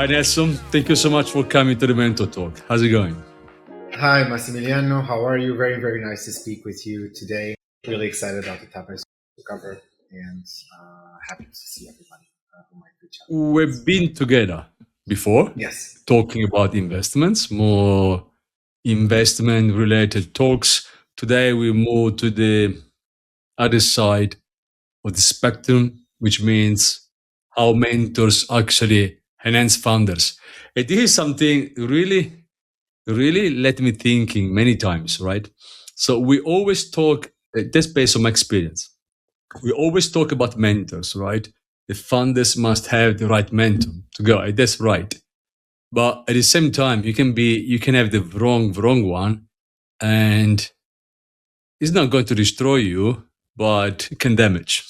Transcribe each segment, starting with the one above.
Hi, Nelson. Thank you so much for coming to the Mentor Talk. How's it going? Hi, Massimiliano. How are you? Very, very nice to speak with you today. Really excited about the topics to cover and happy to see everybody who might reach out. We've been together before Yes. talking about investments, more investment related talks. Today we move to the other side of the spectrum, which means how mentors actually enhance founders. And this is something really let me thinking many times, right? So we always talk, that's based on my experience. We always talk about mentors, right? The founders must have the right mentor to go. That's right. But at the same time, you can have the wrong one, and it's not going to destroy you, but it can damage.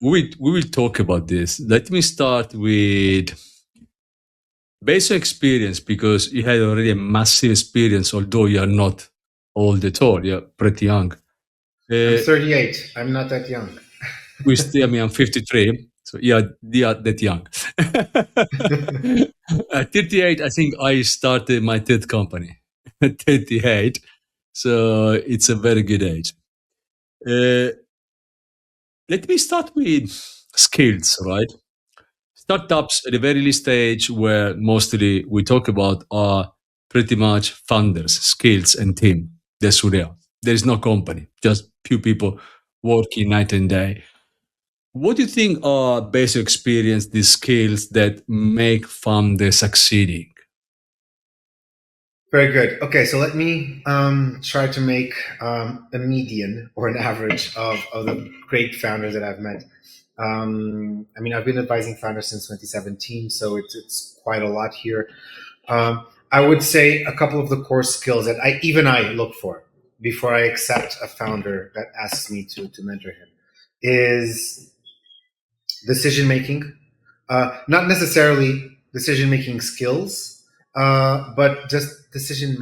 We will talk about this. Let me start with based on experience, because you had already a massive experience, although you are not old at all. You're pretty young. I'm 38. I'm not that young. I'm 53, so yeah, that young. At 38, I think I started my third company. At 38, so it's a very good age. Uh, Let me start with skills, right? Startups at the very early stage, where mostly we talk about, are pretty much founders, skills, and team. That's who they are. There is no company, just few people working night and day. What do you think are basic experience, the skills that make founders succeeding? Very good. Okay, so let me try to make a median or an average of the great founders that I've met. I've been advising founders since 2017, so it's quite a lot here. I would say a couple of the core skills that I look for before I accept a founder that asks me to mentor him is decision making, not necessarily decision making skills, but just decision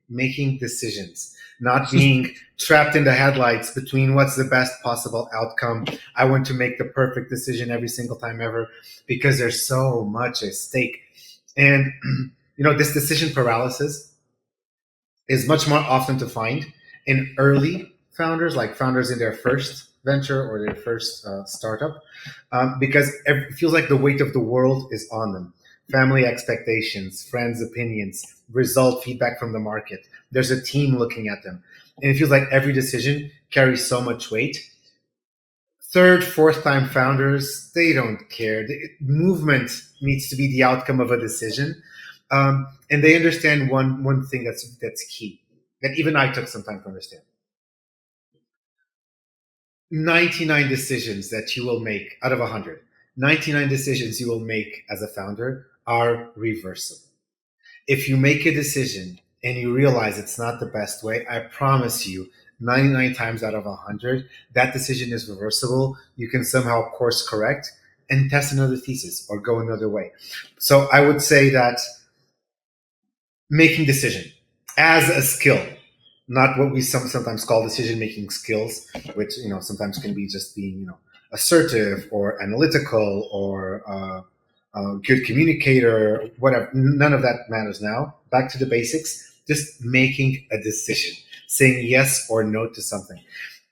making decisions, not being trapped in the headlights between what's the best possible outcome. I want to make the perfect decision every single time ever because there's so much at stake. And, this decision paralysis is much more often to find in early founders, like founders in their first venture or their first startup, because it feels like the weight of the world is on them. Family expectations, friends' opinions, result feedback from the market. There's a team looking at them. And it feels like every decision carries so much weight. Third, fourth time founders, they don't care. The movement needs to be the outcome of a decision. And they understand one thing that's key, that even I took some time to understand. 99 decisions that you will make out of 100, 99 decisions you will make as a founder are reversible. If you make a decision and you realize it's not the best way, I promise you, 99 times out of 100, that decision is reversible. You can somehow course correct and test another thesis or go another way. So I would say that making decision as a skill, not what we sometimes call decision-making skills, which sometimes can be just being assertive or analytical or a good communicator, whatever. None of that matters now. Back to the basics. Just making a decision, saying yes or no to something.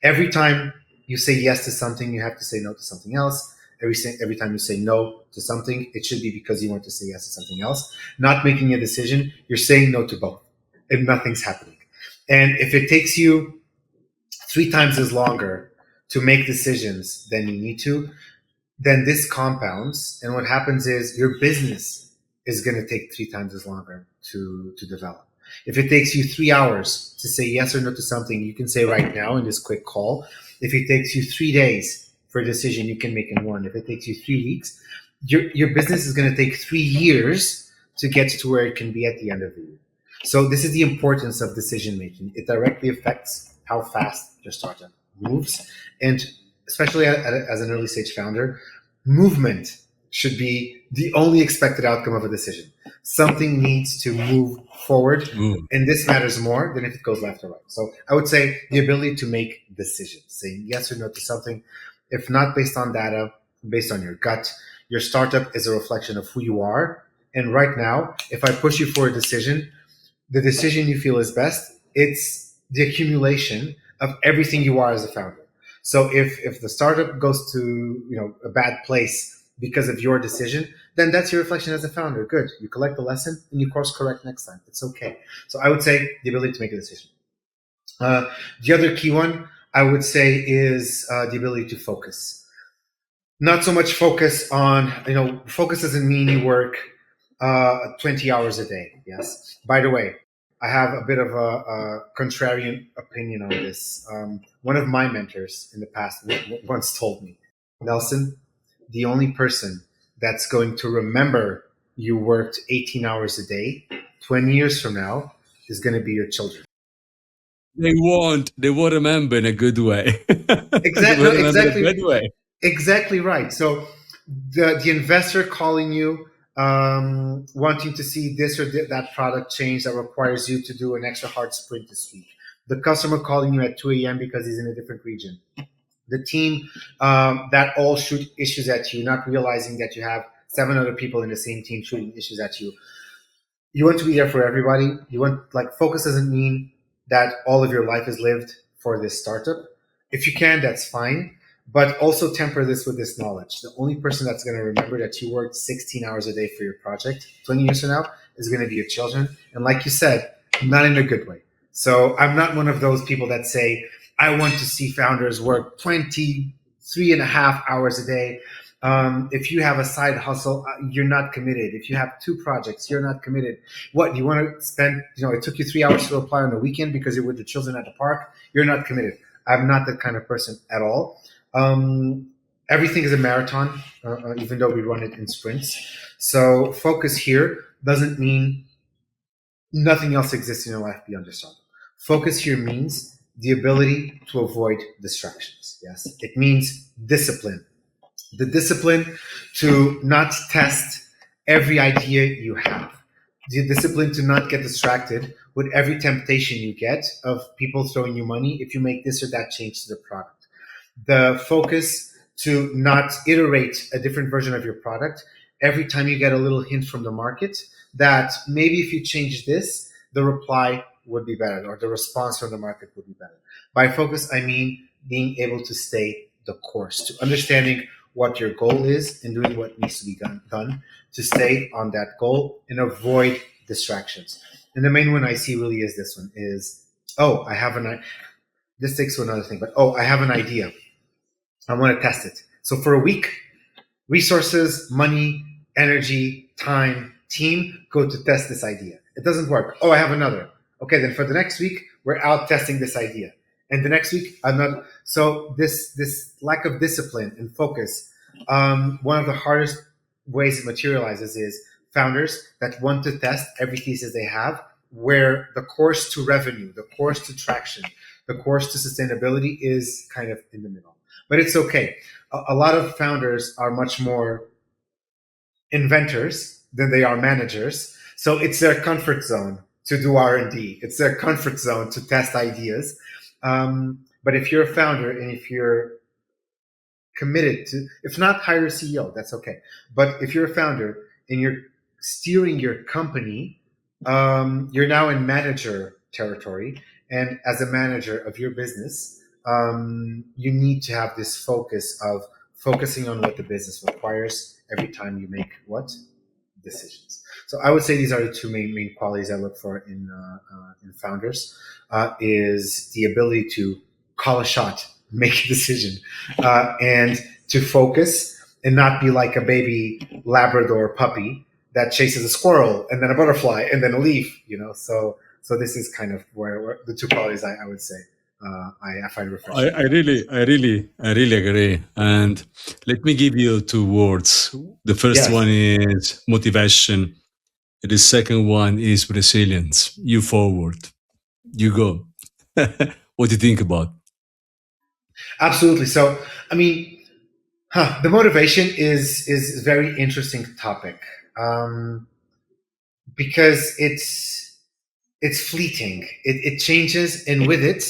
Every time you say yes to something, you have to say no to something else. Every time you say no to something, it should be because you want to say yes to something else. Not making a decision, you're saying no to both, and nothing's happening. And if it takes you 3 times as longer to make decisions than you need to, then this compounds. And what happens is your business is going to take 3 times as longer to develop. If it takes you 3 hours to say yes or no to something, you can say right now in this quick call. If it takes you 3 days for a decision, you can make in 1. If it takes you 3 weeks, your business is going to take 3 years to get to where it can be at the end of the year. So this is the importance of decision making. It directly affects how fast your startup moves. And especially as an early stage founder, movement should be the only expected outcome of a decision. Something needs to move forward, and this matters more than if it goes left or right. So I would say the ability to make decisions, saying yes or no to something, if not based on data, based on your gut, Your startup is a reflection of who you are. And right now, if I push you for a decision, the decision you feel is best, it's the accumulation of everything you are as a founder. So if the startup goes to a bad place because of your decision, then that's your reflection as a founder. Good. You collect the lesson and you course correct next time. It's okay. So I would say the ability to make a decision. The other key one I would say is the ability to focus. Not so much focus on, focus doesn't mean you work 20 hours a day. Yes. By the way, I have a bit of a contrarian opinion on this. One of my mentors in the past once told me, Nelson, the only person that's going to remember you worked 18 hours a day 20 years from now is going to be your children. They won't. They won't remember in a good way. Exactly. No, exactly. In a bad way. Exactly right. So the investor calling you, wanting to see this or that product change that requires you to do an extra hard sprint this week. The customer calling you at 2 a.m. because he's in a different region. The team that all shoot issues at you, not realizing that you have 7 other people in the same team shooting issues at you. You want to be there for everybody. Focus doesn't mean that all of your life is lived for this startup. If you can, that's fine. But also temper this with this knowledge. The only person that's going to remember that you worked 16 hours a day for your project 20 years from now is going to be your children. And like you said, not in a good way. So I'm not one of those people that say, I want to see founders work 23 and a half hours a day. If you have a side hustle, you're not committed. If you have 2 projects, you're not committed. What, you want to spend, it took you 3 hours to apply on the weekend because you're with the children at the park, you're not committed. I'm not that kind of person at all. Everything is a marathon, even though we run it in sprints. So focus here doesn't mean nothing else exists in your life beyond your startup. Focus here means the ability to avoid distractions. Yes, it means discipline. The discipline to not test every idea you have. The discipline to not get distracted with every temptation you get of people throwing you money if you make this or that change to the product. The focus to not iterate a different version of your product every time you get a little hint from the market that maybe if you change this, the reply would be better or the response from the market would be better. By focus, I mean being able to stay the course, to understanding what your goal is and doing what needs to be done to stay on that goal and avoid distractions. And the main one I see really is this one is, this takes to another thing, but I have an idea. I want to test it. So for a week, resources, money, energy, time, team go to test this idea. It doesn't work. I have another. Okay, then for the next week, we're out testing this idea. And the next week, another. So this lack of discipline and focus, one of the hardest ways it materializes is founders that want to test every thesis they have, where the course to revenue, the course to traction, the course to sustainability is kind of in the middle. But it's okay. A lot of founders are much more inventors than they are managers. So it's their comfort zone to do R&D. It's their comfort zone to test ideas. But if you're a founder and if you're committed to, if not, hire a CEO, that's okay. But if you're a founder and you're steering your company, you're now in manager territory. And as a manager of your business, you need to have this focus of focusing on what the business requires every time you make what decisions. So I would say these are the 2 main qualities I look for in founders, is the ability to call a shot, make a decision, and to focus and not be like a baby Labrador puppy that chases a squirrel and then a butterfly and then a leaf, So this is kind of where the 2 qualities I would say I find refreshing. I really agree. And let me give you 2 words. The first Yes. one is motivation. The second one is resilience. You forward. You go. What do you think about? Absolutely. So, I mean, the motivation is a very interesting topic, because it's fleeting. It changes, and with it,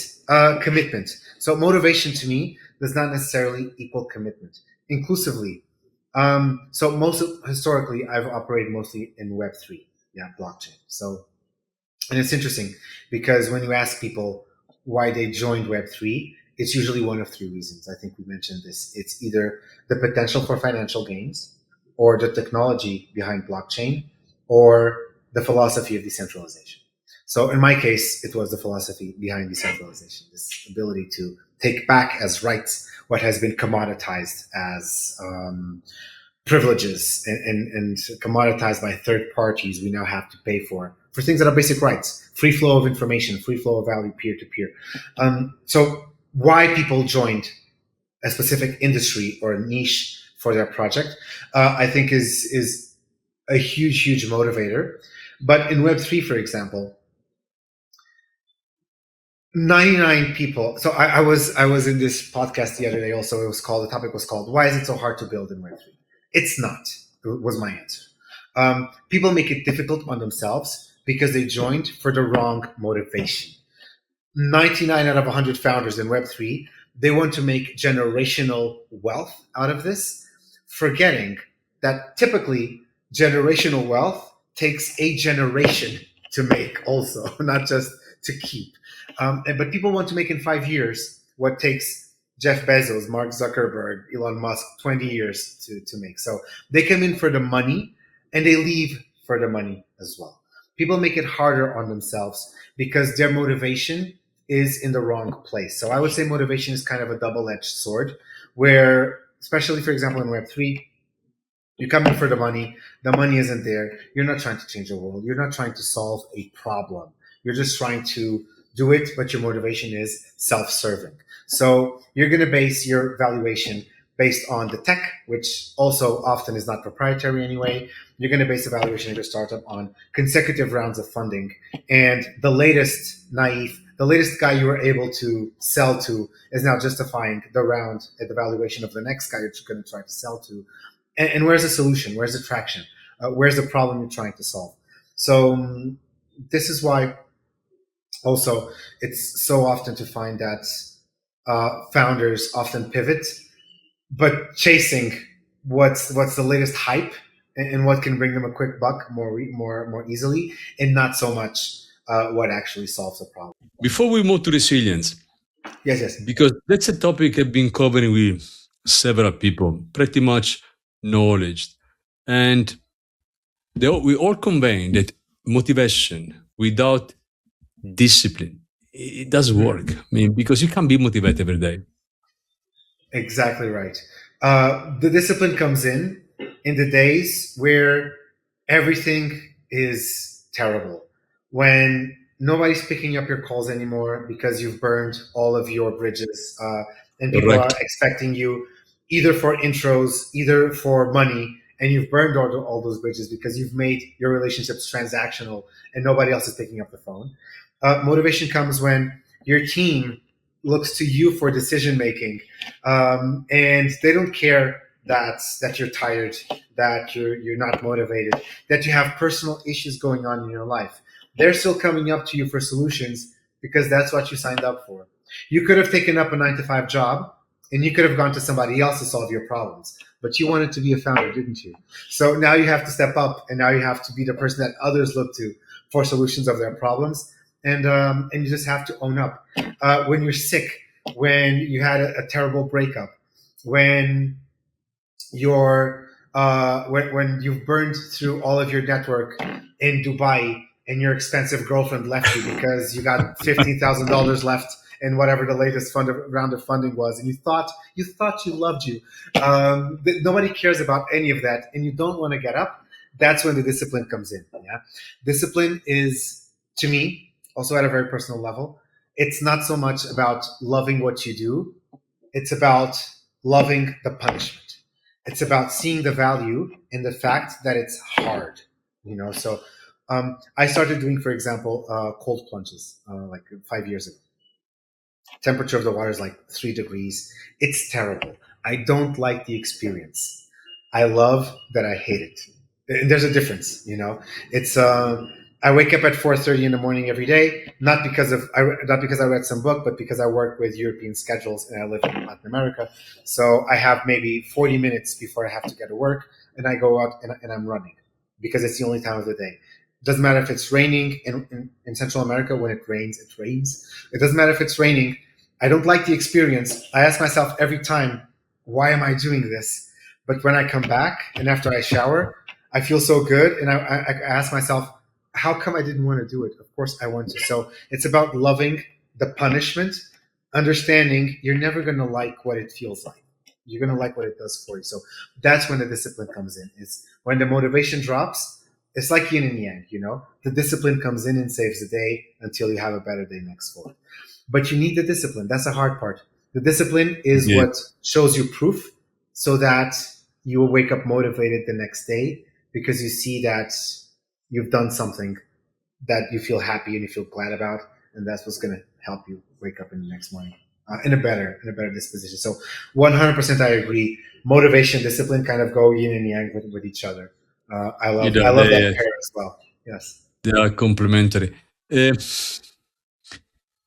commitment. So motivation to me does not necessarily equal commitment. Inclusively, So historically, I've operated mostly in Web3, yeah, blockchain. So, and it's interesting because when you ask people why they joined Web3, it's usually one of three reasons. I think we mentioned this. It's either the potential for financial gains, or the technology behind blockchain, or the philosophy of decentralization. So in my case, it was the philosophy behind decentralization, this ability to take back as rights what has been commoditized as privileges and commoditized by third parties we now have to pay for things that are basic rights: free flow of information, free flow of value, peer to peer. So why people joined a specific industry or a niche for their project, I think is a huge motivator. But in Web3, for example, 99 people. So I was in this podcast the other day. Also, the topic was called "Why is it so hard to build in Web3?" It's not. Was my answer. People make it difficult on themselves because they joined for the wrong motivation. 99 out of 100 founders in Web3, they want to make generational wealth out of this, forgetting that typically generational wealth takes a generation to make also, not just to keep. But people want to make in 5 years what takes Jeff Bezos, Mark Zuckerberg, Elon Musk 20 years to make. So they come in for the money and they leave for the money as well. People make it harder on themselves because their motivation is in the wrong place. So I would say motivation is kind of a double-edged sword, where, especially for example in Web3, you come in for the money isn't there, you're not trying to change the world, you're not trying to solve a problem, you're just trying to do it, but your motivation is self-serving. So you're going to base your valuation based on the tech, which also often is not proprietary anyway. You're going to base the valuation of your startup on consecutive rounds of funding, and the latest guy you were able to sell to is now justifying the round at the valuation of the next guy you're going to try to sell to. And where's the solution? Where's the traction? Where's the problem you're trying to solve? So this is why also it's so often to find that founders often pivot, but chasing what's the latest hype and what can bring them a quick buck more easily, and not so much what actually solves a problem. Before we move to resilience, Yes. because that's a topic I've been covering with several people, pretty much knowledge. And we all convey that motivation without discipline, it does work. I mean, because you can't be motivated every day. Exactly right. The discipline comes in the days where everything is terrible, when nobody's picking up your calls anymore because you've burned all of your bridges, and people are Correct. expecting you either for intros, either for money, and you've burned all those bridges because you've made your relationships transactional and nobody else is picking up the phone. Motivation comes when your team looks to you for decision making, and they don't care that you're tired, that you're not motivated, that you have personal issues going on in your life. They're still coming up to you for solutions because that's what you signed up for. You could have taken up a 9 to 5 job and you could have gone to somebody else to solve your problems, but you wanted to be a founder, didn't you? So now you have to step up, and now you have to be the person that others look to for solutions of their problems. And you just have to own up. When you're sick, when you had a terrible breakup, when when you've burned through all of your network in Dubai and your expensive girlfriend left you because you got $15,000 left in whatever the latest round of funding was, and you thought she loved you. Nobody cares about any of that, and you don't want to get up. That's when the discipline comes in. Yeah, discipline is, to me, also at a very personal level, it's not so much about loving what you do, it's about loving the punishment. It's about seeing the value in the fact that it's hard. So I started doing, for example, cold plunges like 5 years ago. Temperature of the water is like 3 degrees. It's terrible. I don't like the experience. I love that I hate it. And there's a difference. It's I wake up at 4:30 in the morning every day, not because I read some book, but because I work with European schedules and I live in Latin America. So I have maybe 40 minutes before I have to get to work, and I go out and I'm running because it's the only time of the day. It doesn't matter if it's raining in Central America. When it rains, it rains. It doesn't matter if it's raining. I don't like the experience. I ask myself every time, why am I doing this? But when I come back and after I shower, I feel so good, and I ask myself, how come I didn't want to do it? Of course I want to. So it's about loving the punishment, understanding you're never going to like what it feels like. You're going to like what it does for you. So that's when the discipline comes in. It's when the motivation drops. It's like yin and yang, you know. The discipline comes in and saves the day until you have a better day next for it. But you need the discipline. That's the hard part. The discipline is Yeah. what shows you proof so that you will wake up motivated the next day because you see that you've done something that you feel happy and you feel glad about, and that's what's going to help you wake up in the next morning in a better disposition. So 100% I agree. Motivation, discipline kind of go yin and yang with each other. You I know, love that pair as well. Yes. they are complementary. Uh,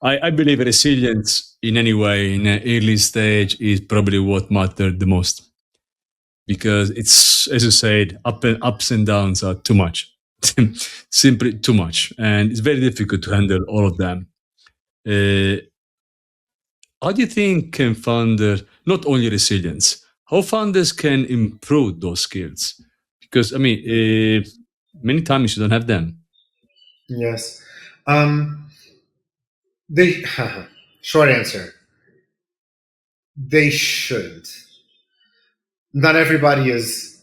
I believe resilience in any way in an early stage is probably what mattered the most because it's, as you said, ups and downs are too much, simply too much, and it's very difficult to handle all of them. Uh, how do you think can founders not only resilience, how founders can improve those skills? Because I mean, many times you don't have them. Yes. Um, they short answer. They shouldn't. Not everybody is,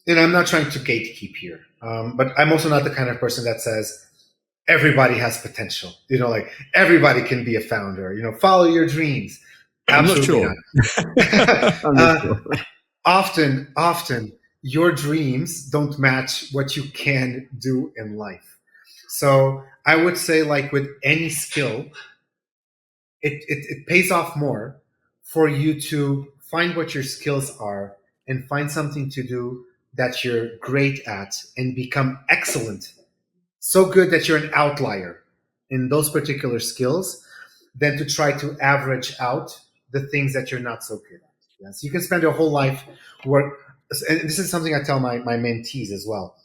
and I'm not trying to gatekeep here, but I'm also not the kind of person that says everybody has potential. You know, like everybody can be a founder. You know, follow your dreams. I'm not Absolutely sure. not. I'm not uh, sure. often, your dreams don't match what you can do in life. So I would say, like with any skill, it pays off more for you to find what your skills are and find something to do that you're great at and become excellent, so good that you're an outlier in those particular skills, than to try to average out the things that you're not so good at. Yes, you can spend your whole life work, and this is something I tell my mentees as well.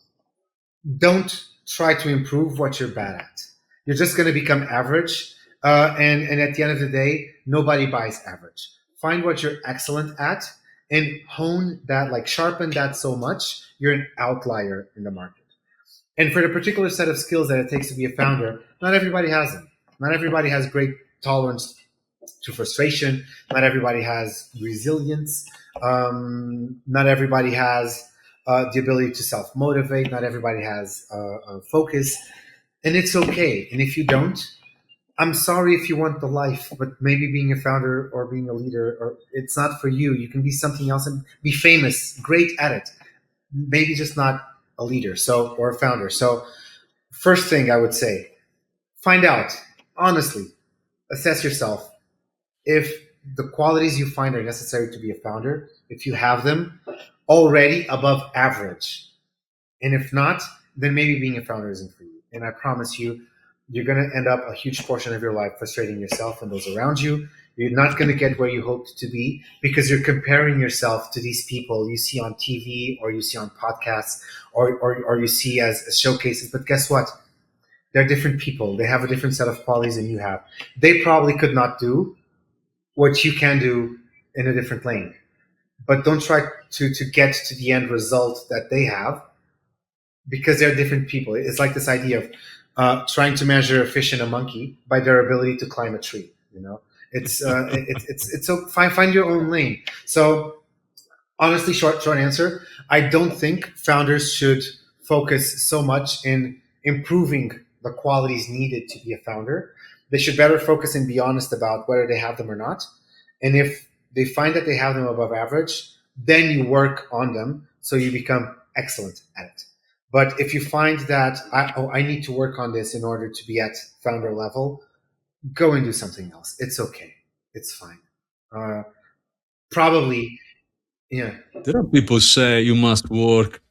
Don't try to improve what you're bad at. You're just going to become average, and at the end of the day, nobody buys average. Find what you're excellent at and hone that, like sharpen that so much you're an outlier in the market. And for the particular set of skills that it takes to be a founder, not everybody has them. Not everybody has great tolerance to frustration. Not everybody has resilience. Not everybody has the ability to self motivate. Not everybody has focus. And it's okay. And if you don't, I'm sorry if you want the life, but maybe being a founder or being a leader, or it's not for you. You can be something else and be famous, great at it. Maybe just not a leader, so or a founder. So first thing I would say, find out honestly, assess yourself if the qualities you find are necessary to be a founder, if you have them already above average. And if not, then maybe being a founder isn't for you. And I promise you, you're going to end up a huge portion of your life frustrating yourself and those around you. You're not going to get where you hoped to be because you're comparing yourself to these people you see on TV or you see on podcasts or you see as showcases. But guess what? They're different people. They have a different set of qualities than you have. They probably could not do what you can do in a different lane. But don't try to get to the end result that they have because they're different people. It's like this idea of trying to measure a fish and a monkey by their ability to climb a tree. You know, it's so find your own lane. So honestly, short answer, I don't think founders should focus so much in improving the qualities needed to be a founder. They should better focus and be honest about whether they have them or not. And if they find that they have them above average, then you work on them so you become excellent at it. But if you find that I need to work on this in order to be at founder level, go and do something else. It's okay. It's fine. Uh, Probably, yeah. There are people say you must work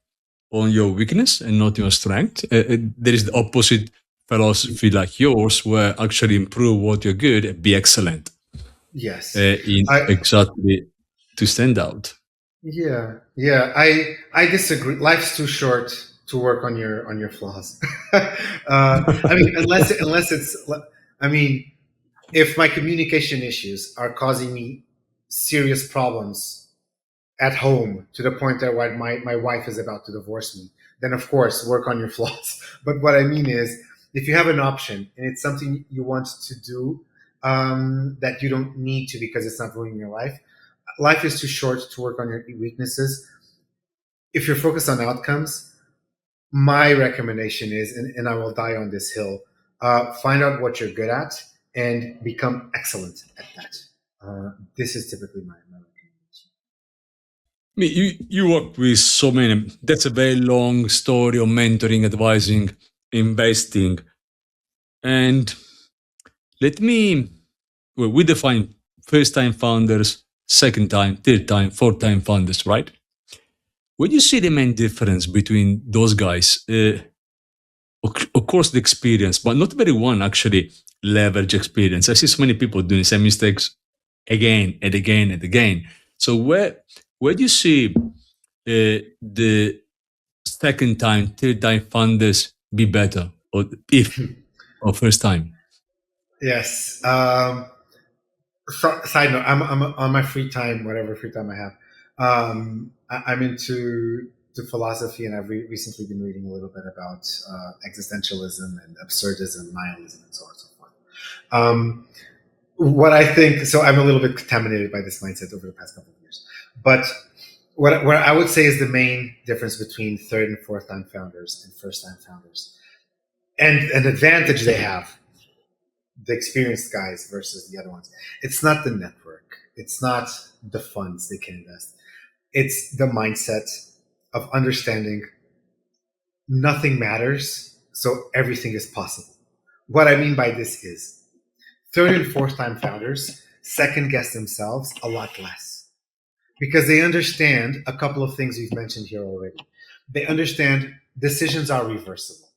on your weakness and not your strength. There is the opposite philosophy like yours, where actually improve what you're good and be excellent Yes. in I exactly to stand out. yeah. I disagree. Life's too short to work on your flaws. I mean, unless it's. I mean, if my communication issues are causing me serious problems at home to the point that my wife is about to divorce me, then of course work on your flaws. But what I mean is, if you have an option and it's something you want to do, that you don't need to because it's not ruining your life. Life is too short to work on your weaknesses. If you're focused on outcomes, my recommendation is, and I will die on this hill, find out what you're good at and become excellent at that. This is typically my recommendation. I mean, you work with so many. That's a very long story of mentoring, advising, investing, and let me. Well, we define first-time founders, second time, third time, fourth-time founders, right? What do you see the main difference between those guys? Of course, the experience, but not everyone actually leverage experience. I see so many people doing the same mistakes again and again and again. So where do you see the second time, third time funders be better, or if or first time? Yes. Side note: I'm on my free time, whatever free time I have. I'm into to philosophy, and I've recently been reading a little bit about existentialism and absurdism, nihilism, and so on and so forth. Um, what I think, so I'm a little bit contaminated by this mindset over the past couple of years. But what I would say is the main difference between third and fourth time founders and first time founders, and an advantage they have, the experienced guys versus the other ones. It's not the network. It's not the funds they can invest. It's the mindset of understanding nothing matters, so everything is possible. What I mean by this is third and fourth time founders second guess themselves a lot less because they understand a couple of things we've mentioned here already. They understand decisions are reversible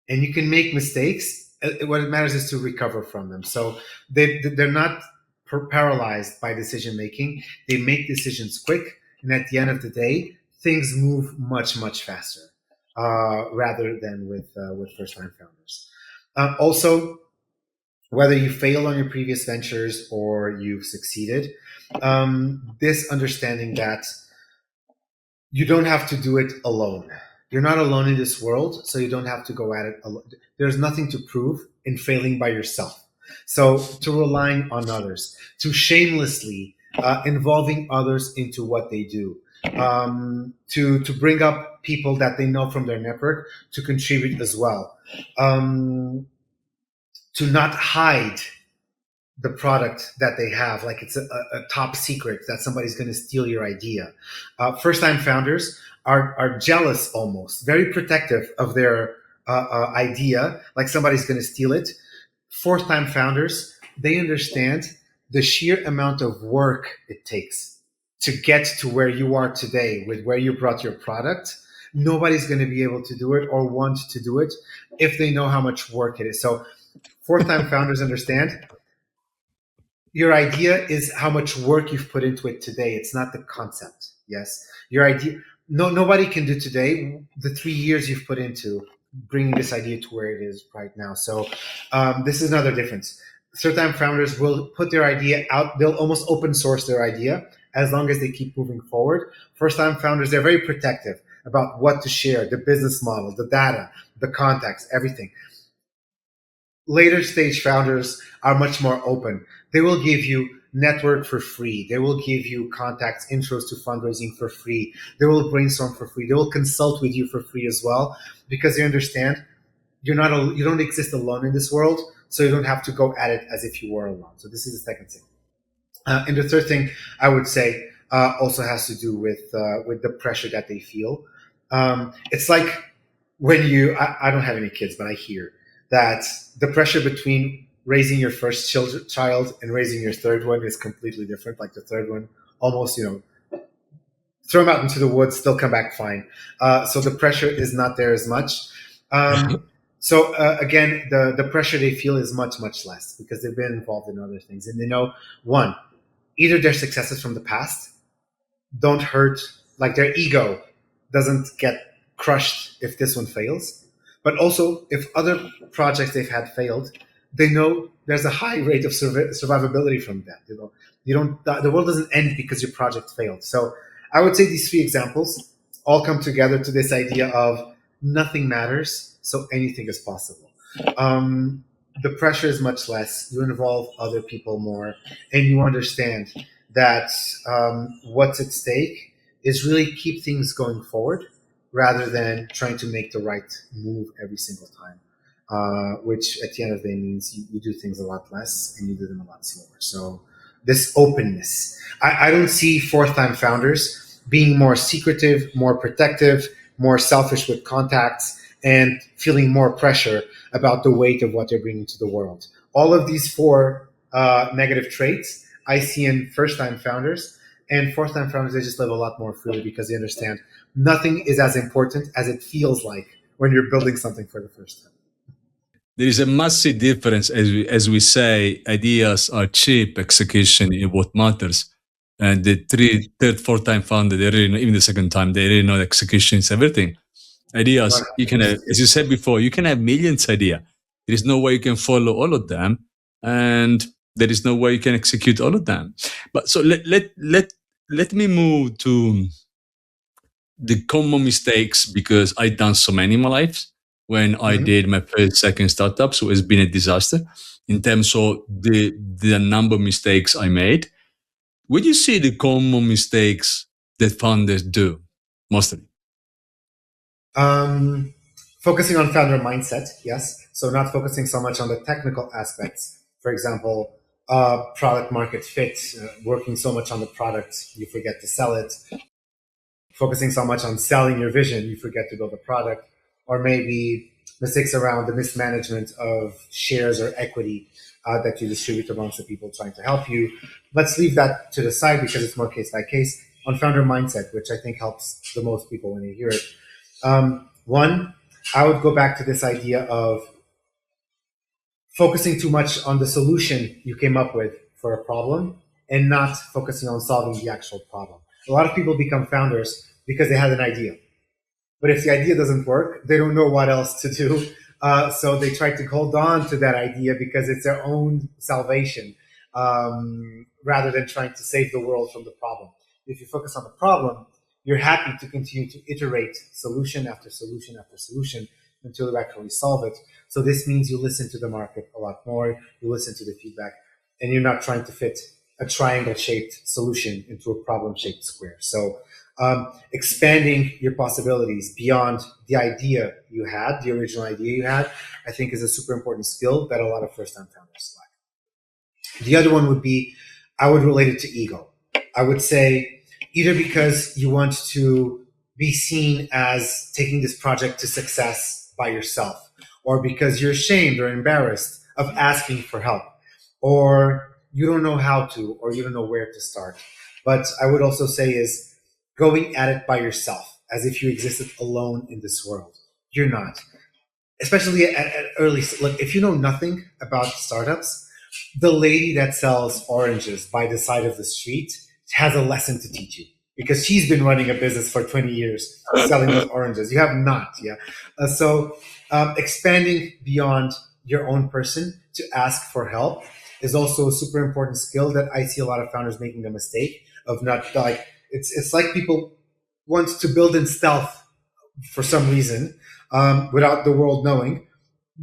and you can make mistakes. What it matters is to recover from them. So they're not paralyzed by decision making. They make decisions quick, and at the end of the day, things move much faster rather than with first time founders. Also, whether you fail on your previous ventures or you've succeeded, this understanding that you don't have to do it alone. You're not alone in this world, so you don't have to go at it alone. There's nothing to prove in failing by yourself. So to relying on others, to shamelessly involving others into what they do, to bring up people that they know from their network to contribute as well, to not hide the product that they have like it's a top secret that somebody's going to steal your idea. First time founders are jealous, almost very protective of their idea, like somebody's going to steal it. Fourth time founders, they understand the sheer amount of work it takes to get to where you are today with where you brought your product. Nobody's going to be able to do it or want to do it if they know how much work it is. So fourth time founders understand your idea is how much work you've put into it today. It's not the concept. Yes, your idea. No, nobody can do today the 3 years you've put into bringing this idea to where it is right now. So this is another difference. Third-time founders will put their idea out. They'll almost open source their idea as long as they keep moving forward. First-time founders, they're very protective about what to share, the business model, the data, the contacts, everything. Later stage founders are much more open. They will give you network for free. They will give you contacts, intros to fundraising for free. They will brainstorm for free. They will consult with you for free as well because they understand you don't exist alone in this world, so you don't have to go at it as if you were alone. So this is the second thing. And the third thing I would say also has to do with the pressure that they feel. It's like when I don't have any kids, but I hear that the pressure between raising your first child and raising your third one is completely different. Like the third one, almost, throw them out into the woods, they'll come back fine. So the pressure is not there as much. Again, the pressure they feel is much, much less because they've been involved in other things. And they know, one, either their successes from the past don't hurt, like their ego doesn't get crushed if this one fails. But also, if other projects they've had failed, they know there's a high rate of survivability from that. The world doesn't end because your project failed. So I would say these three examples all come together to this idea of nothing matters, so anything is possible. The pressure is much less. You involve other people more, and you understand that what's at stake is really keep things going forward rather than trying to make the right move every single time, which at the end of the day means you do things a lot less and you do them a lot slower. So this openness. I don't see fourth-time founders being more secretive, more protective, more selfish with contacts, and feeling more pressure about the weight of what they're bringing to the world. All of these four negative traits I see in first-time founders, and fourth-time founders, they just live a lot more freely because they understand nothing is as important as it feels like when you're building something for the first time. There is a massive difference, as we say, ideas are cheap, execution is what matters. And the third, fourth time founder, they really know, even the second time, they really know execution is everything. Ideas, 100%. You can have, as you said before, you can have millions of ideas. There is no way you can follow all of them, and there is no way you can execute all of them. But so let me move to the common mistakes, because I've done so many in my life. When I did my first, second startup, so it's been a disaster in terms of the number of mistakes I made. Would you see the common mistakes that founders do mostly? Focusing on founder mindset, yes. So not focusing so much on the technical aspects. For example, product market fit, working so much on the product, you forget to sell it. Focusing so much on selling your vision, you forget to build a product. Or maybe mistakes around the mismanagement of shares or equity that you distribute amongst the people trying to help you. Let's leave that to the side because it's more case by case. On founder mindset, which I think helps the most people when they hear it. One, I would go back to this idea of focusing too much on the solution you came up with for a problem and not focusing on solving the actual problem. A lot of people become founders because they had an idea. But if the idea doesn't work, they don't know what else to do. So they try to hold on to that idea because it's their own salvation, rather than trying to save the world from the problem. If you focus on the problem, you're happy to continue to iterate solution after solution after solution until you actually solve it. So this means you listen to the market a lot more, you listen to the feedback, and you're not trying to fit a triangle-shaped solution into a problem-shaped square. So expanding your possibilities beyond the idea you had, the original idea you had, I think is a super important skill that a lot of first-time founders lack. The other one would be, I would relate it to ego. I would say either because you want to be seen as taking this project to success by yourself, or because you're ashamed or embarrassed of asking for help, or you don't know how to, or you don't know where to start. But I would also say is going at it by yourself, as if you existed alone in this world. You're not. Especially at early, like if you know nothing about startups, the lady that sells oranges by the side of the street has a lesson to teach you because she's been running a business for 20 years selling those oranges. You have not, yeah. So expanding beyond your own person to ask for help is also a super important skill that I see a lot of founders making the mistake of not like, it's like people want to build in stealth for some reason, without the world knowing.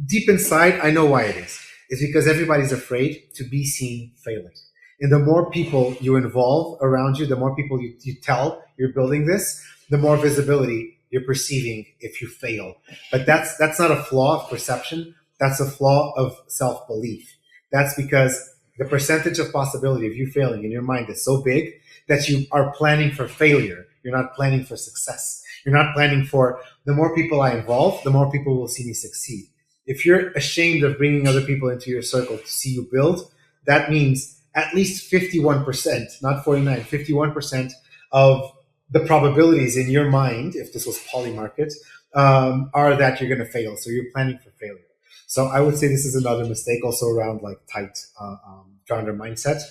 Deep inside, I know why it is. It's because everybody's afraid to be seen failing. And the more people you involve around you, the more people you tell you're building this, the more visibility you're perceiving if you fail. But that's not a flaw of perception. That's a flaw of self-belief. That's because the percentage of possibility of you failing in your mind is so big that you are planning for failure. You're not planning for success. You're not planning for the more people I involve, the more people will see me succeed. If you're ashamed of bringing other people into your circle to see you build, that means at least 51%, not 49, 51% of the probabilities in your mind, if this was polymarket, are that you're going to fail. So you're planning for failure. So I would say this is another mistake also around like tight founder mindset.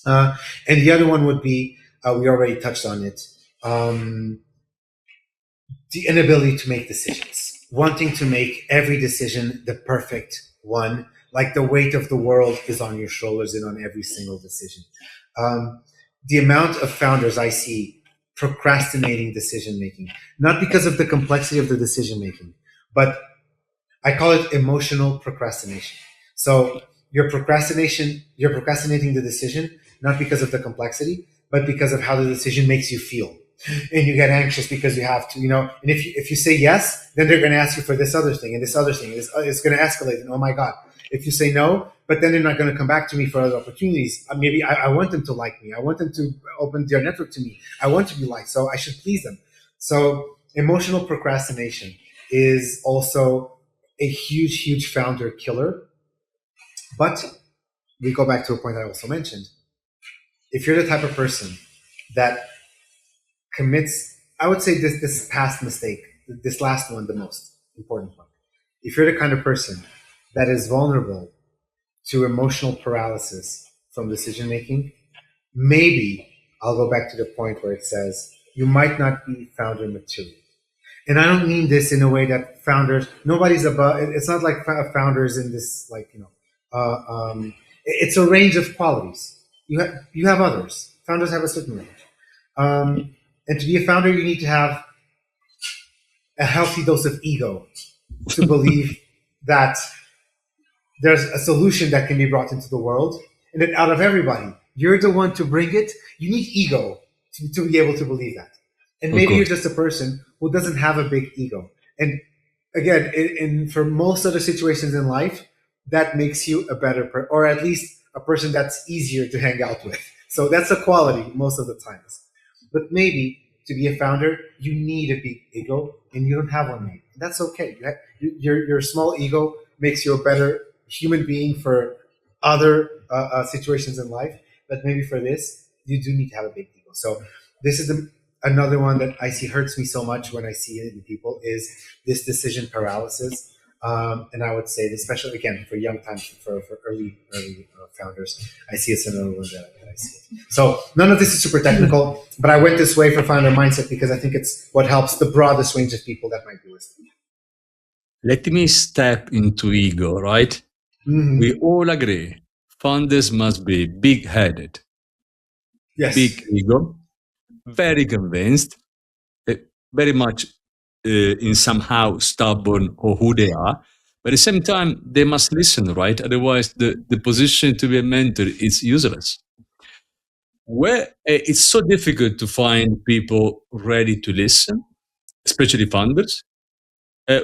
And the other one would be, we already touched on it, the inability to make decisions, wanting to make every decision the perfect one, like the weight of the world is on your shoulders and on every single decision. The amount of founders I see procrastinating decision making, not because of the complexity of the decision making, but I call it emotional procrastination. So you're procrastinating the decision, not because of the complexity, but because of how the decision makes you feel. And you get anxious because you have to, and if you say yes, then they're going to ask you for this other thing and this other thing. It's going to escalate. And oh my God, if you say no, but then they're not going to come back to me for other opportunities. Maybe I want them to like me. I want them to open their network to me. I want to be liked. So I should please them. So emotional procrastination is also a huge, huge founder killer. But we go back to a point I also mentioned. If you're the type of person that commits, I would say this past mistake, this last one, the most important one. If you're the kind of person that is vulnerable to emotional paralysis from decision making, maybe I'll go back to the point where it says you might not be founder material. And I don't mean this in a way that founders, nobody's above, it's not like founders in this, like, it's a range of qualities. You have others. Founders have a certain range. And to be a founder, you need to have a healthy dose of ego to believe that there's a solution that can be brought into the world. And that out of everybody, you're the one to bring it. You need ego to be able to believe that. And maybe you're just a person who doesn't have a big ego. And again, for most other situations in life, that makes you a better or at least a person that's easier to hang out with. So that's a quality most of the times. But maybe to be a founder, you need a big ego, and you don't have one. Maybe that's okay. Your small ego makes you a better human being for other situations in life. But maybe for this, you do need to have a big ego. So this is another one that I see hurts me so much when I see it in people is this decision paralysis. And I would say, especially again for young times, for early founders, I see it's another one that I see. So none of this is super technical, but I went this way for founder mindset because I think it's what helps the broadest range of people that might be listening. Let me step into ego, right? Mm-hmm. We all agree founders must be big-headed, yes, big ego, very convinced, very much in somehow stubborn or who they are. But at the same time, they must listen, right? Otherwise, the position to be a mentor is useless. Where it's so difficult to find people ready to listen, especially founders.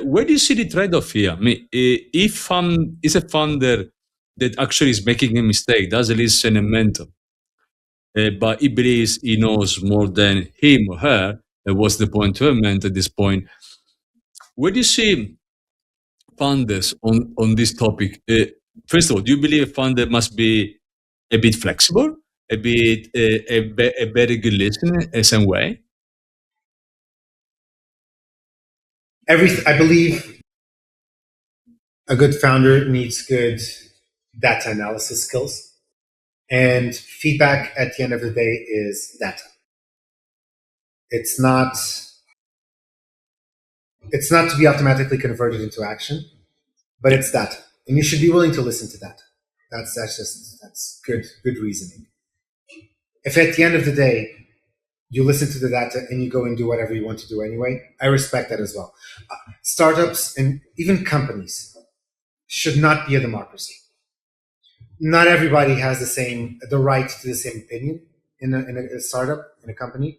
Where do you see the trade-off here? I mean, if is a founder that actually is making a mistake, doesn't listen and mentor, but he believes he knows more than him or her, what's the point to a mentor at this point? Where do you see founders on this topic? First of all, do you believe a founder must be a bit flexible, a bit a very good listener in some way? I believe a good founder needs good data analysis skills, and feedback at the end of the day is data. It's not to be automatically converted into action, but it's data, and you should be willing to listen to that. That's good reasoning. If at the end of the day you listen to the data and you go and do whatever you want to do anyway, I respect that as well. Startups and even companies should not be a democracy. Not everybody has the right to the same opinion in a startup, in a company.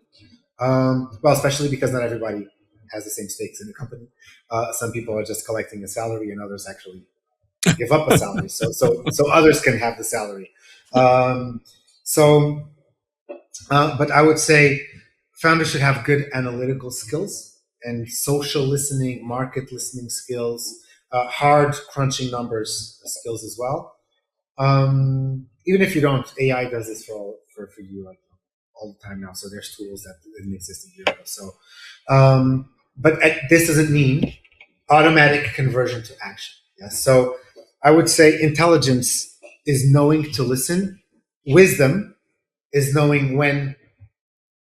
Well, especially because not everybody has the same stakes in the company. Some people are just collecting a salary, and others actually give up a salary, so others can have the salary. But I would say founders should have good analytical skills and social listening, market listening skills, hard crunching numbers skills as well. Even if you don't, AI does this for you. all the time now. So there's tools that didn't exist a year ago. So, but this doesn't mean automatic conversion to action. Yes. So I would say intelligence is knowing to listen. Wisdom is knowing when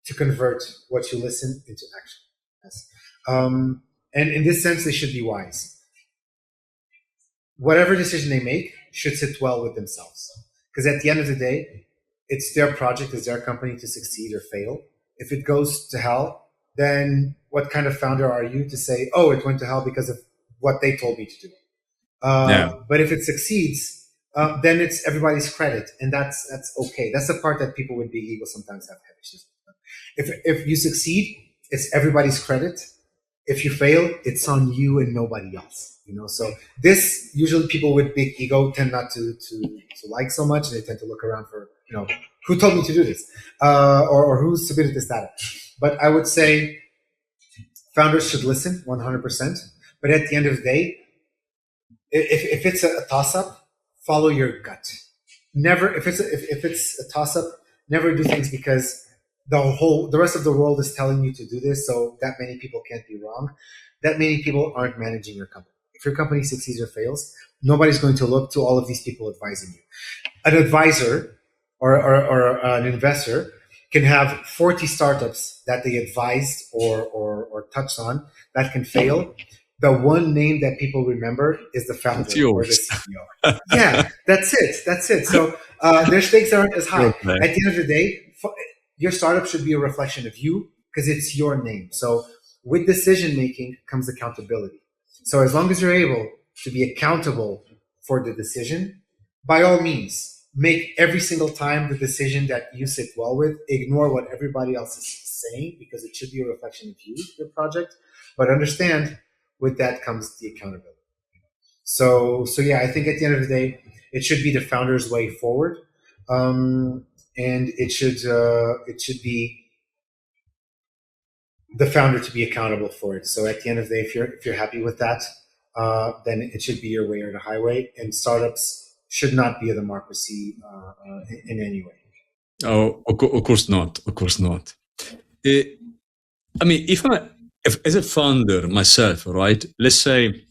to convert what you listen into action. Yes. And in this sense, they should be wise. Whatever decision they make should sit well with themselves. Because at the end of the day, it's their project, it's their company to succeed or fail. If it goes to hell, then what kind of founder are you to say, oh, it went to hell because of what they told me to do? But if it succeeds, then it's everybody's credit, and that's okay. That's the part that people with big ego sometimes have issues with. If you succeed, it's everybody's credit. If you fail, it's on you and nobody else. So this usually people with big ego tend not to like so much. They tend to look around for who told me to do this, or who submitted this data. But I would say founders should listen 100%. But at the end of the day, if it's a toss-up, follow your gut. Never, if it's a toss-up, never do things because the rest of the world is telling you to do this, so that many people can't be wrong. That many people aren't managing your company. If your company succeeds or fails, nobody's going to look to all of these people advising you. An advisor or an investor can have 40 startups that they advised or touched on that can fail. The one name that people remember is the founder or the CEO. Yeah, that's it. So their stakes aren't as high. Okay. At the end of the day, your startup should be a reflection of you because it's your name. So with decision making comes accountability. So as long as you're able to be accountable for the decision, by all means, make every single time the decision that you sit well with. Ignore what everybody else is saying because it should be a reflection of you, your project. But understand, with that comes the accountability. So yeah, I think at the end of the day, it should be the founder's way forward, and it should be the founder to be accountable for it. So at the end of the day, if you're happy with that, then it should be your way or the highway. And startups should not be a democracy in any way. Oh, of course not. Of course not. I mean, if as a founder myself, right? Let's say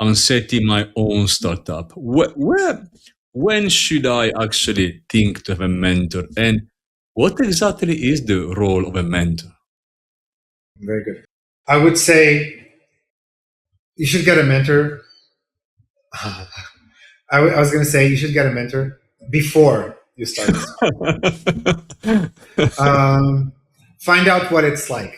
I'm setting my own startup. When should I actually think to have a mentor, and what exactly is the role of a mentor? Very good. I would say you should get a mentor. I was going to say you should get a mentor before you start. Find out what it's like.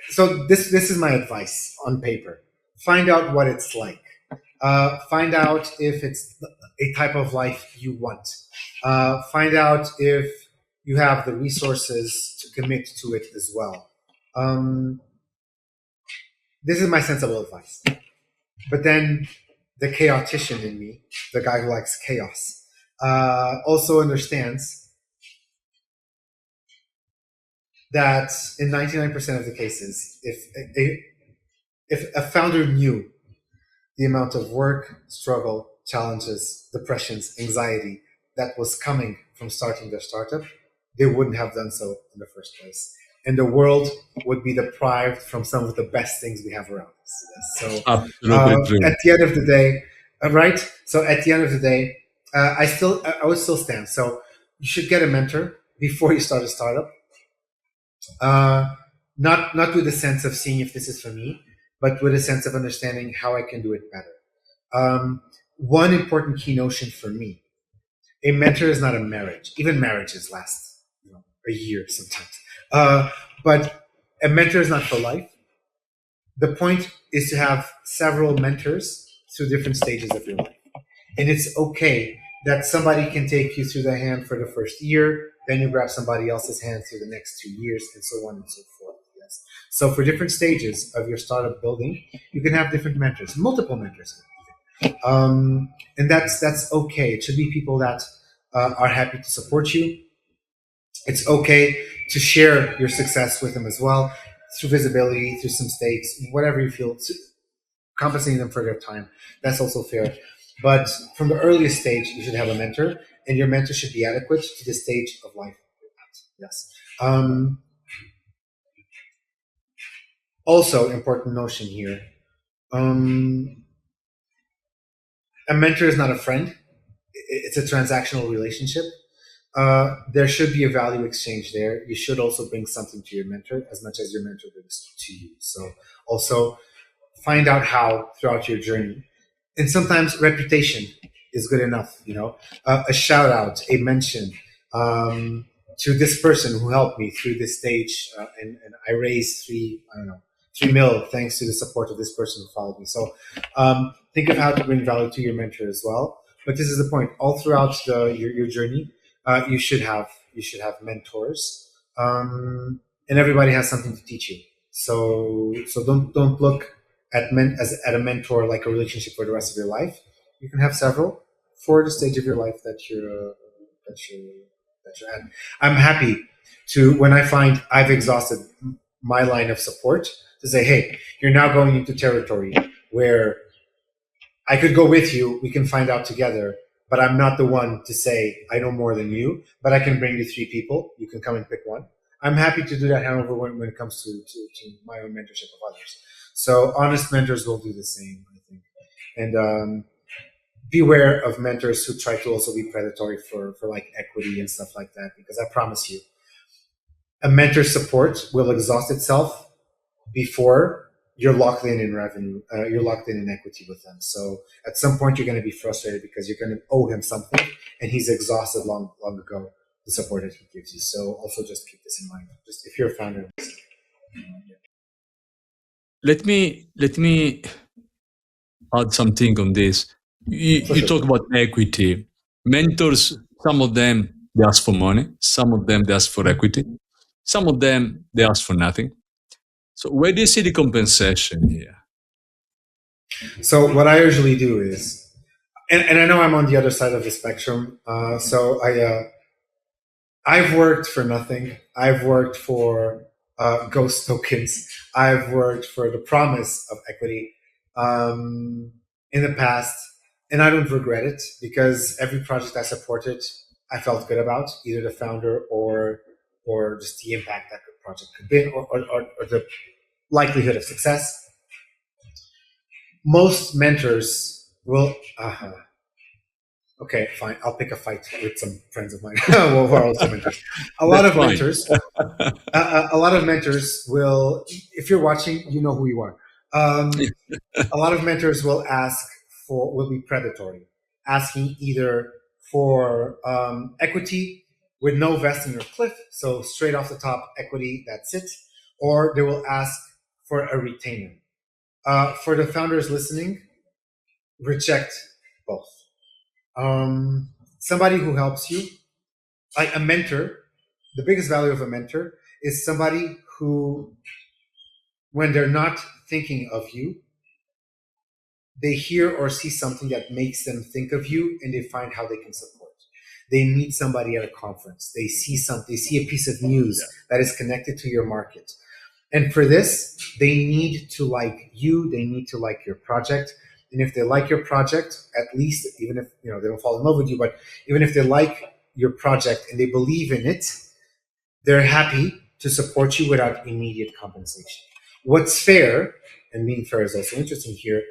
So this is my advice on paper. Find out what it's like. Find out if it's a type of life you want. Find out if you have the resources to commit to it as well. This is my sensible advice. But then the chaotician in me, the guy who likes chaos, also understands that in 99% of the cases, if a founder knew the amount of work, struggle, challenges, depressions, anxiety that was coming from starting their startup, they wouldn't have done so in the first place. And the world would be deprived from some of the best things we have around us. So at the end of the day, right? So at the end of the day, I would still stand. So you should get a mentor before you start a startup. Not with a sense of seeing if this is for me, but with a sense of understanding how I can do it better. One important key notion for me: a mentor is not a marriage. Even marriages last a year sometimes. But a mentor is not for life. The point is to have several mentors through different stages of your life. And it's okay that somebody can take you through the hand for the first year, then you grab somebody else's hand through the next 2 years, and so on and so forth. Yes. So for different stages of your startup building, you can have different mentors, multiple mentors. And that's okay. It should be people that are happy to support you. It's okay to share your success with them as well, through visibility, through some stakes, whatever you feel, compensating them for their time. That's also fair. But from the earliest stage, you should have a mentor, and your mentor should be adequate to the stage of life. Yes. Also, important notion here. A mentor is not a friend. It's a transactional relationship. There should be a value exchange there. You should also bring something to your mentor as much as your mentor brings to you. So also find out how throughout your journey. And sometimes reputation is good enough, a shout out, a mention to this person who helped me through this stage. And I raised 3 mil thanks to the support of this person who followed me. So think of how to bring value to your mentor as well. But this is the point. All throughout your journey, you should have mentors, and everybody has something to teach you. So don't look at a mentor like a relationship for the rest of your life. You can have several for the stage of your life that you're at. I'm happy to, when I find I've exhausted my line of support, to say, hey, you're now going into territory where I could go with you. We can find out together. But I'm not the one to say I know more than you, but I can bring you 3 people. You can come and pick one. I'm happy to do that, however, when it comes to my own mentorship of others. So honest mentors will do the same, I think. And beware of mentors who try to also be predatory for like equity and stuff like that, because I promise you, a mentor support will exhaust itself before you're locked in revenue, you're locked in equity with them. So at some point you're going to be frustrated because you're going to owe him something and he's exhausted long ago the support that he gives you. So also just keep this in mind, just if you're a founder. Let me add something on this. You talk about equity. Mentors, some of them, they ask for money. Some of them, they ask for equity. Some of them, they ask for nothing. So where do you see the compensation here? So what I usually do is, and I know I'm on the other side of the spectrum. So I've worked for nothing. I've worked for ghost tokens. I've worked for the promise of equity in the past, and I don't regret it because every project I supported, I felt good about, either the founder or just the impact that the project could be, or the likelihood of success. Most mentors will. Okay, fine. I'll pick a fight with some friends of mine who are also mentors. A lot of mentors will. If you're watching, you know who you are. A lot of mentors will be predatory, asking either for equity with no vesting or cliff, so straight off the top equity, that's it, or they will ask for a retainer. For the founders listening, reject both. Somebody who helps you, like a mentor, the biggest value of a mentor is somebody who, when they're not thinking of you, they hear or see something that makes them think of you and they find how they can support. They meet somebody at a conference. They see a piece of news that is connected to your market. And for this, they need to like you. They need to like your project. And if they like your project, at least, even if they don't fall in love with you, but even if they like your project and they believe in it, they're happy to support you without immediate compensation. What's fair, and being fair is also interesting here,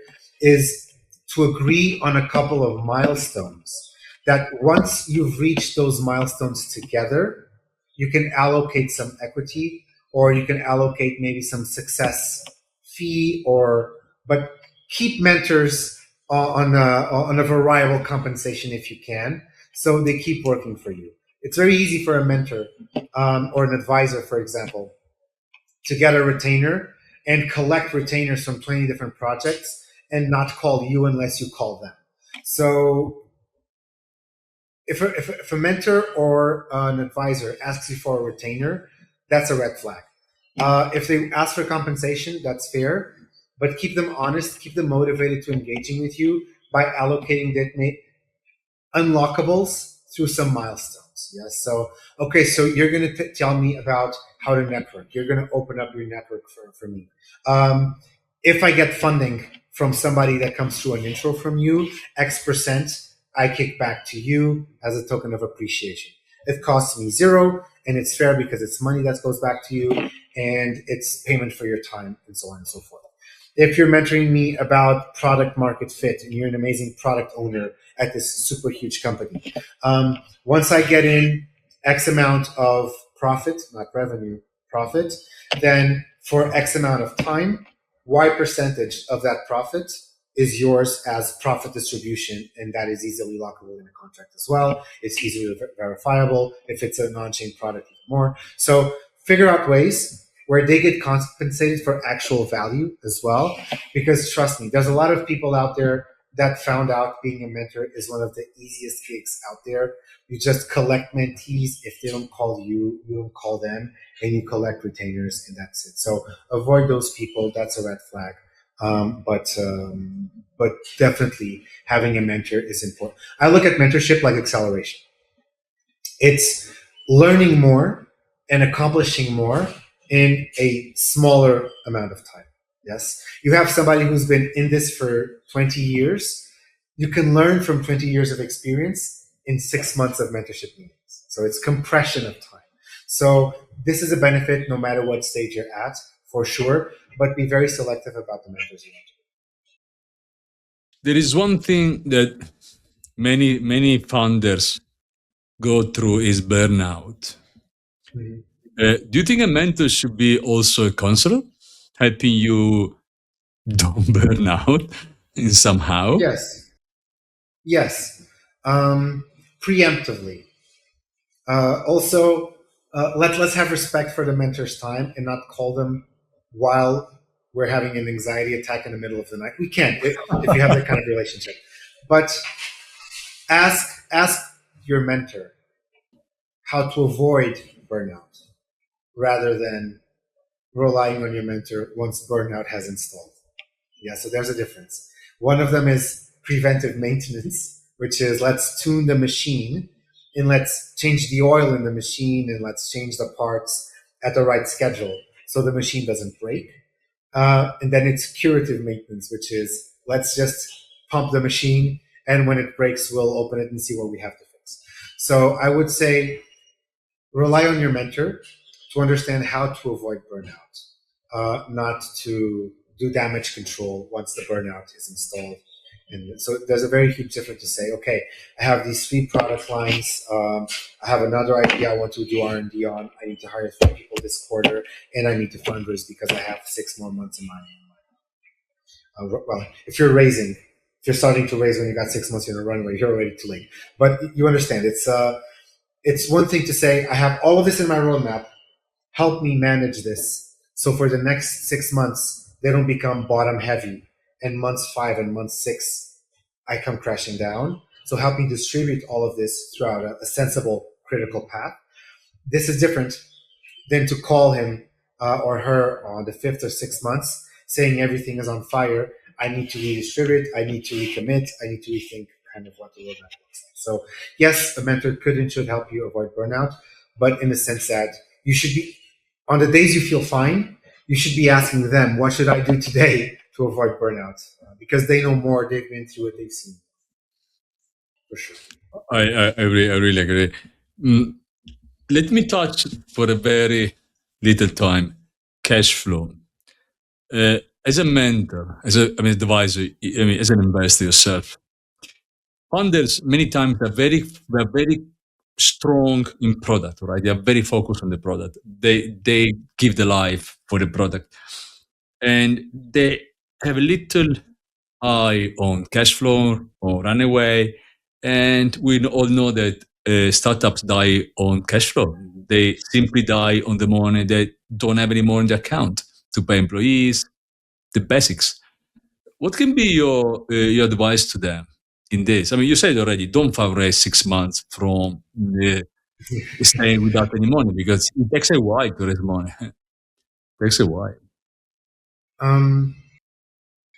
is to agree on a couple of milestones that once you've reached those milestones together, you can allocate some equity, or you can allocate maybe some success fee, but keep mentors on a variable compensation if you can, so they keep working for you. It's very easy for a mentor or an advisor, for example, to get a retainer and collect retainers from 20 different projects and not call you unless you call them. So if a mentor or an advisor asks you for a retainer, that's a red flag. If they ask for compensation, that's fair, but keep them honest, keep them motivated to engaging with you by allocating unlockables through some milestones. Yes. So, okay, so you're going to tell me about how to network. You're going to open up your network for me. If I get funding from somebody that comes through an intro from you, X% I kick back to you as a token of appreciation. It costs me zero, and it's fair because it's money that goes back to you, and it's payment for your time, and so on and so forth. If you're mentoring me about product market fit and you're an amazing product owner at this super huge company, once I get in X amount of profit, not revenue, profit, then for X amount of time, Y percentage of that profit is yours as profit distribution, and that is easily lockable in a contract as well. It's easily verifiable. If it's a non-chain product, even more. So figure out ways where they get compensated for actual value as well. Because trust me, there's a lot of people out there that found out being a mentor is one of the easiest gigs out there. You just collect mentees. If they don't call you, you don't call them, and you collect retainers, and that's it. So avoid those people. That's a red flag. But definitely having a mentor is important. I look at mentorship like acceleration. It's learning more and accomplishing more in a smaller amount of time. Yes. You have somebody who's been in this for 20 years. You can learn from 20 years of experience in 6 months of mentorship meetings. So it's compression of time. So this is a benefit no matter what stage you're at, for sure, but be very selective about the mentors you mentor. There is one thing that many founders go through is burnout. Mm-hmm. Do you think a mentor should be also a counselor, helping you don't burn out in somehow? Yes. Preemptively. Also, let's have respect for the mentor's time and not call them while we're having an anxiety attack in the middle of the night. We can if you have that kind of relationship. But ask your mentor how to avoid burnout rather than relying on your mentor once burnout has installed. Yeah, so there's a difference. One of them is preventive maintenance, which is let's tune the machine and let's change the oil in the machine and let's change the parts at the right schedule so the machine doesn't break. And then it's curative maintenance, which is let's just pump the machine, and when it breaks, we'll open it and see what we have to fix. So I would say rely on your mentor to understand how to avoid burnout, not to do damage control once the burnout is installed. And so there's a very huge difference to say, okay, I have these 3 product lines. I have another idea I want to do R&D on. I need to hire 3 people this quarter, and I need to fundraise because I have 6 more months in my well, if you're starting to raise when you got 6 months in a runway, you're already too late. But you understand, it's one thing to say, I have all of this in my roadmap. Help me manage this. So for the next 6 months, they don't become bottom heavy. And months 5 and month 6, I come crashing down. So help me distribute all of this throughout a sensible, critical path. This is different than to call him or her on the 5th or 6th months saying everything is on fire. I need to redistribute. I need to recommit. I need to rethink kind of what the roadmap looks like. So yes, a mentor could and should help you avoid burnout, but in the sense that you should be, on the days you feel fine, you should be asking them, what should I do today to avoid burnout? Because they know more. They've been through it. They've seen it, for sure. I really agree. Let me touch for a very little time cash flow. As a mentor, as an advisor, as an investor yourself, founders many times are very strong in product, right? They are very focused on the product. They give the life for the product, and they have a little eye on cash flow or runaway. And we all know that startups die on cash flow. They simply die on the morning they don't have any more in the account to pay employees, the basics. What can be your advice to them in this? I mean, you said already, don't fundraise 6 months from staying without any money because it takes a while to raise money. It takes a while.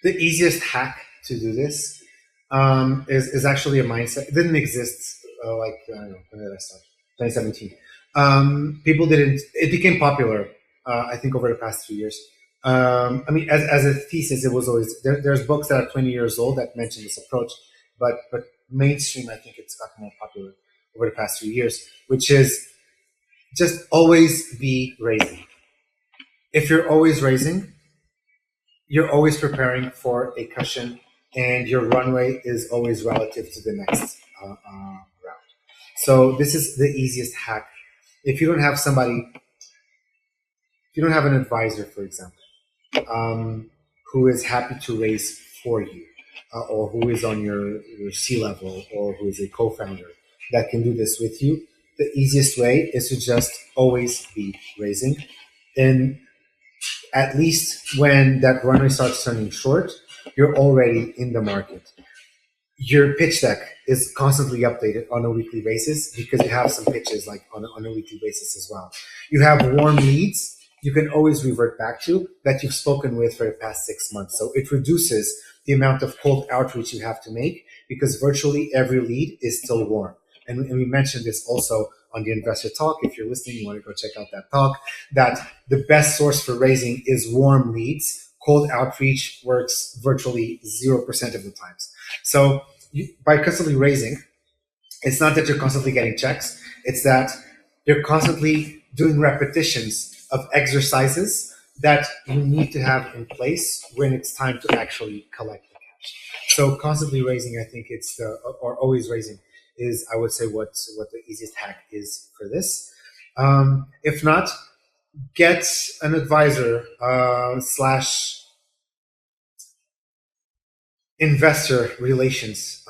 The easiest hack to do this is actually a mindset. It didn't exist I don't know, when did I start? 2017. People didn't. It became popular. I think over the past 3 years. I mean, as a thesis, it was always there's books that are 20 years old that mention this approach, but mainstream, I think it's gotten more popular over the past few years, which is just always be raising. If you're always raising, you're always preparing for a cushion, and your runway is always relative to the next round. So this is the easiest hack. If you don't have somebody, if you don't have an advisor, for example, who is happy to raise for you, or who is on your C-level, or who is a co-founder that can do this with you, the easiest way is to just always be raising. And at least when that runway starts turning short, you're already in the market. Your pitch deck is constantly updated on a weekly basis because you have some pitches like on a weekly basis as well. You have warm leads you can always revert back to that you've spoken with for the past 6 months. So it reduces the amount of cold outreach you have to make because virtually every lead is still warm. And we mentioned this also on the investor talk. If you're listening, you want to go check out that talk, that the best source for raising is warm leads. Cold outreach works virtually 0% of the times. So by constantly raising, it's not that you're constantly getting checks. It's that you're constantly doing repetitions of exercises that you need to have in place when it's time to actually collect the cash. So constantly raising, I think or always raising is, I would say, what the easiest hack is for this. If not, get an advisor slash investor relations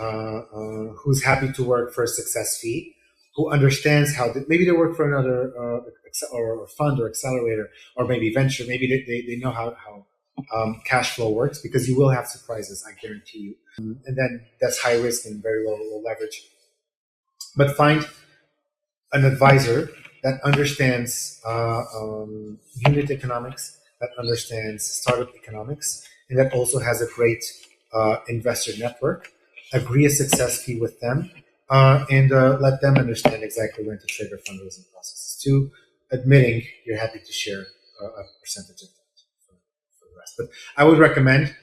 who's happy to work for a success fee, who understands how maybe they work for another or fund or accelerator or maybe venture. Maybe they know how cash flow works, because you will have surprises, I guarantee you. And then that's high risk and very low leverage. But find an advisor that understands unit economics, that understands startup economics, and that also has a great investor network. Agree a success fee with them, and let them understand exactly when to trigger fundraising processes too, admitting you're happy to share a percentage of that for the rest. But I would recommend,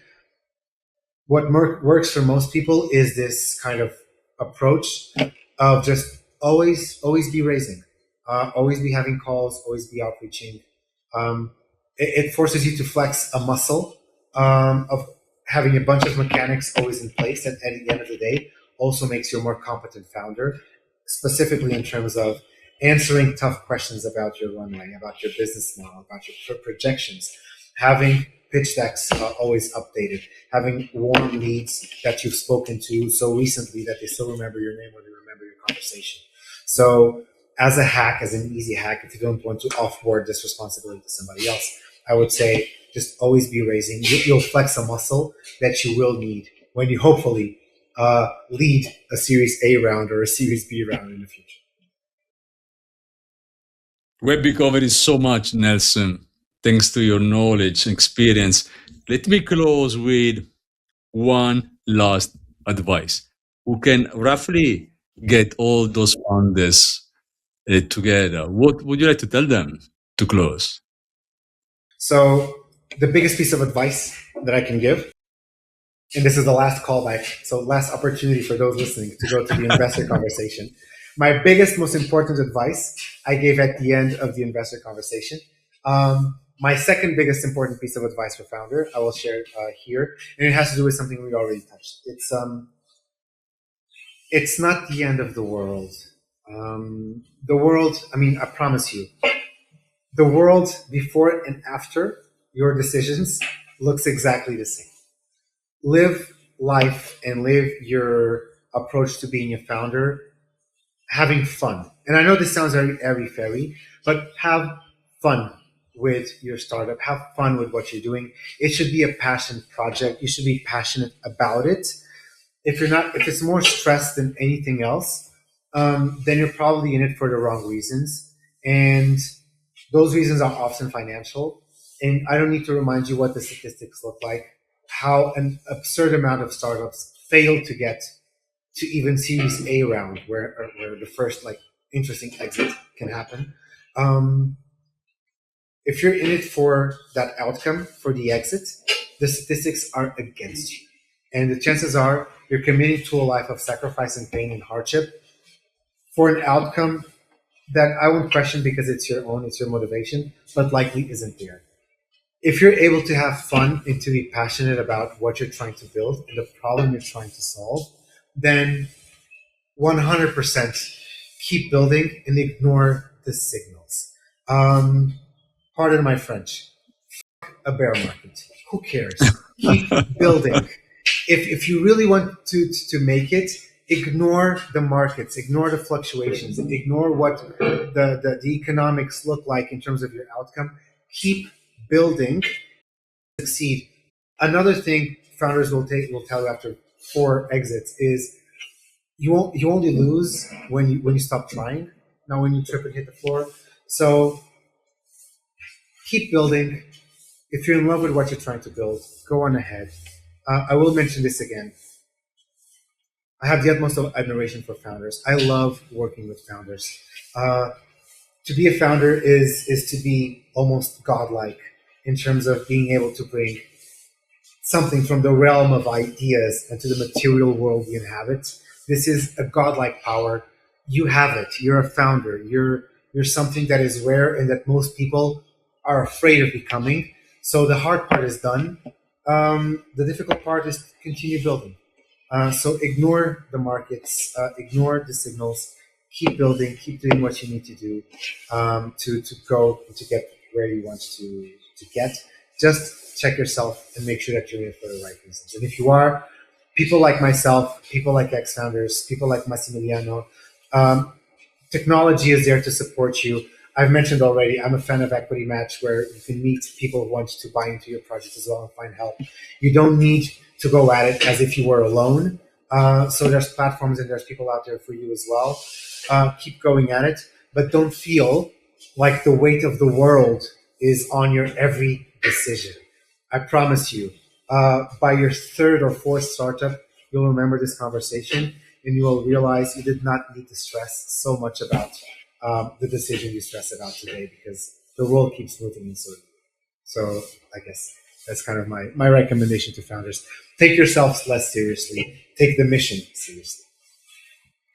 what works for most people is this kind of approach of just always be raising, always be having calls, always be outreaching. It forces you to flex a muscle of having a bunch of mechanics always in place, and at the end of the day also makes you a more competent founder, specifically in terms of answering tough questions about your runway, about your business model, about your projections, having pitch decks always updated, having warm leads that you've spoken to so recently that they still remember your name or they remember your conversation. So as a hack, as an easy hack, if you don't want to offboard this responsibility to somebody else, I would say just always be raising. You'll flex a muscle that you will need when you hopefully lead a Series A round or a Series B round in the future. We covered so much, Nelson. Thanks to your knowledge and experience. Let me close with one last advice. Who can roughly get all those founders together? What would you like to tell them to close? So the biggest piece of advice that I can give, and this is the last callback, so last opportunity for those listening to go to the investor conversation. My biggest, most important advice I gave at the end of the investor conversation. My second biggest important piece of advice for founder, I will share here, and it has to do with something we already touched. It's not the end of the world. The world, I mean, I promise you, the world before and after your decisions looks exactly the same. Live life and live your approach to being a founder, having fun. And I know this sounds very airy-fairy, but have fun with your startup. Have fun with what you're doing. It should be a passion project. You should be passionate about it. If it's more stress than anything else, then you're probably in it for the wrong reasons. And those reasons are often financial. And I don't need to remind you what the statistics look like, how an absurd amount of startups fail to get to even Series A round, where the first interesting exit can happen. If you're in it for that outcome, for the exit, the statistics are against you. And the chances are you're committing to a life of sacrifice and pain and hardship for an outcome that I won't question because it's your own, it's your motivation, but likely isn't there. If you're able to have fun and to be passionate about what you're trying to build and the problem you're trying to solve, then 100% keep building and ignore the signals. Pardon my French. A bear market. Who cares? Keep building. If you really want to make it, ignore the markets, ignore the fluctuations, ignore what the economics look like in terms of your outcome. Keep building, succeed. Another thing founders will tell you after 4 exits is you only lose when you stop trying, not when you trip and hit the floor. So keep building. If you're in love with what you're trying to build, go on ahead. I will mention this again. I have the utmost of admiration for founders. I love working with founders. To be a founder is to be almost godlike in terms of being able to bring something from the realm of ideas into the material world we inhabit. This is a godlike power. You have it. You're a founder. You're something that is rare and that most people are afraid of becoming. So the hard part is done. The difficult part is to continue building. So ignore the markets, ignore the signals, keep building, keep doing what you need to do to go to get where you want to get. Just check yourself and make sure that you're in for the right reasons. And if you are, people like myself, people like ex-founders, people like Massimiliano, technology is there to support you. I've mentioned already, I'm a fan of EquityMatch, where you can meet people who want to buy into your project as well and find help. You don't need to go at it as if you were alone. So there's platforms and there's people out there for you as well. Keep going at it, but don't feel like the weight of the world is on your every decision. I promise you, by your 3rd or 4th startup, you'll remember this conversation and you will realize you did not need to stress so much about the decision you stress about today, because the world keeps moving in circles. So I guess that's kind of my recommendation to founders. Take yourselves less seriously. Take the mission seriously.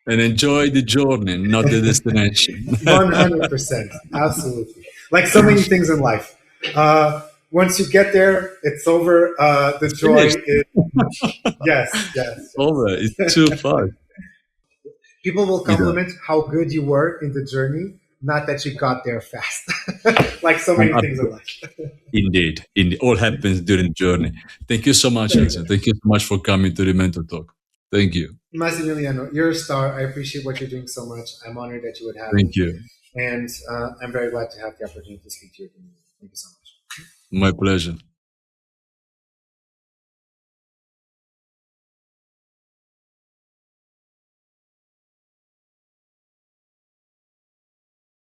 And enjoy the journey, not the destination. 100%. Absolutely. Like so many things in life. Once you get there, it's over. The joy is, yes. Over. It's too far. People will compliment how good you were in the journey, not that you got there fast. Like so many things in life. Indeed. All happens during the journey. Thank you so much, Nelson. Thank you so much for coming to the Mentor Talk. Thank you. Massimiliano, you're a star. I appreciate what you're doing so much. I'm honored that you would have Thank me. you. And I'm very glad to have the opportunity to speak to your community. Thank you so much. My pleasure.